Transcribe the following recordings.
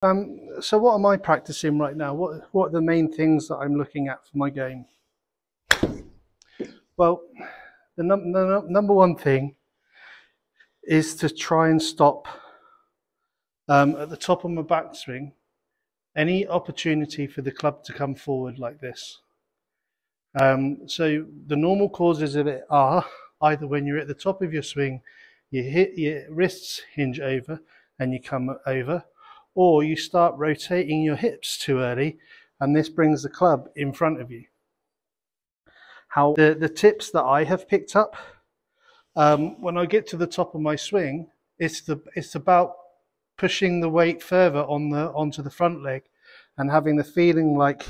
So what am I practicing right now? What are the main things that I'm looking at for my game? Well, the number one thing is to try and stop at the top of my backswing any opportunity for the club to come forward like this. So the normal causes of it are either when you're at the top of your swing, you hit your wrists hinge over and you come over, or you start rotating your hips too early and this brings the club in front of you. How the tips that I have picked up, when I get to the top of my swing, it's about pushing the weight further onto the front leg and having the feeling like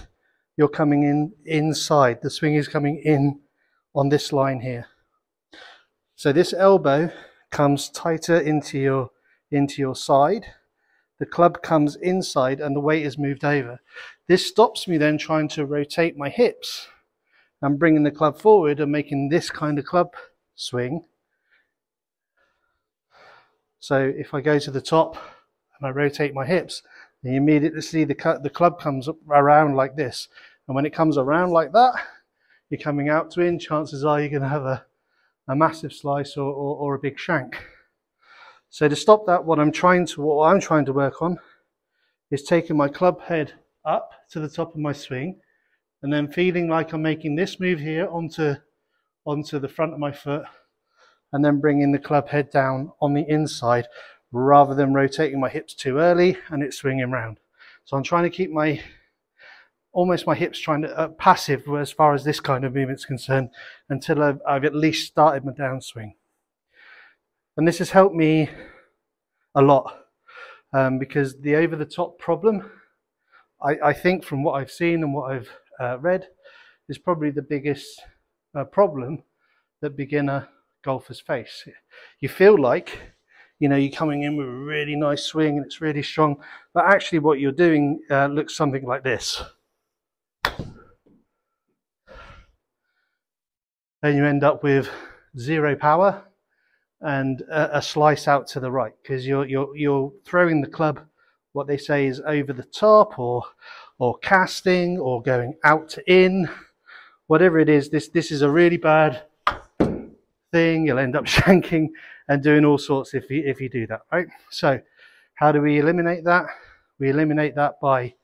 you're coming in inside. The swing is coming in on this line here. So this elbow comes tighter into your side. The club comes inside and the weight is moved over. This stops me then trying to rotate my hips and bringing the club forward and making this kind of club swing. So if I go to the top and I rotate my hips, then you immediately see the club comes around like this. And when it comes around like that, you're coming out to in, chances are you're going to have a massive slice or a big shank. So to stop that, what I'm trying to work on is taking my club head up to the top of my swing and then feeling like I'm making this move here onto the front of my foot and then bringing the club head down on the inside rather than rotating my hips too early and it's swinging round. So I'm trying to keep almost my hips trying to passive as far as this kind of movement's concerned until I've at least started my downswing. And this has helped me a lot because the over the top problem, I think from what I've seen and what I've read, is probably the biggest problem that beginner golfers face. You feel like, you know, you're coming in with a really nice swing and it's really strong, but actually what you're doing looks something like this. And you end up with zero power and a slice out to the right because you're throwing the club, what they say is over the top or casting or going out to in, whatever it is. This is a really bad thing. You'll end up shanking and doing all sorts if you do that, right? So how do we eliminate that? We eliminate that by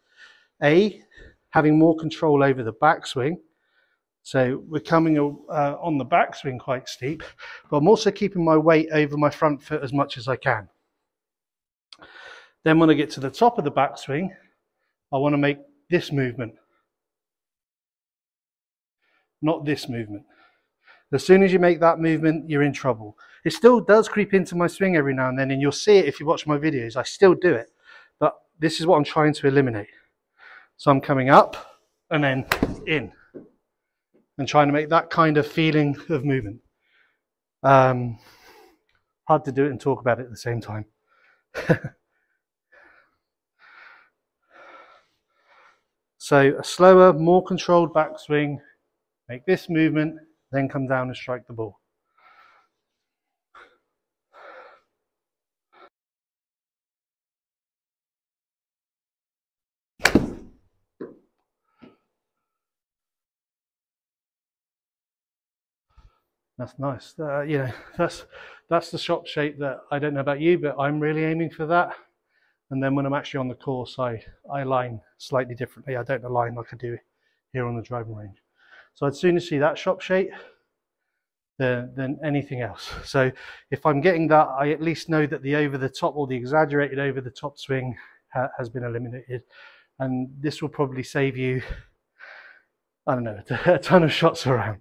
having more control over the backswing. So we're coming on the backswing quite steep, but I'm also keeping my weight over my front foot as much as I can. Then when I get to the top of the backswing, I want to make this movement, not this movement. As soon as you make that movement, you're in trouble. It still does creep into my swing every now and then, and you'll see it if you watch my videos. I still do it, but this is what I'm trying to eliminate. So I'm coming up and then in and trying to make that kind of feeling of movement. Hard to do it and talk about it at the same time. So a slower, more controlled backswing, make this movement, then come down and strike the ball. That's nice. You know, that's the shot shape that I don't know about you, but I'm really aiming for that. And then when I'm actually on the course, I line slightly differently. I don't align like I do here on the driving range. So I'd sooner see that shot shape than anything else. So if I'm getting that, I at least know that the over the top or the exaggerated over the top swing has been eliminated. And this will probably save you, I don't know, a ton of shots around.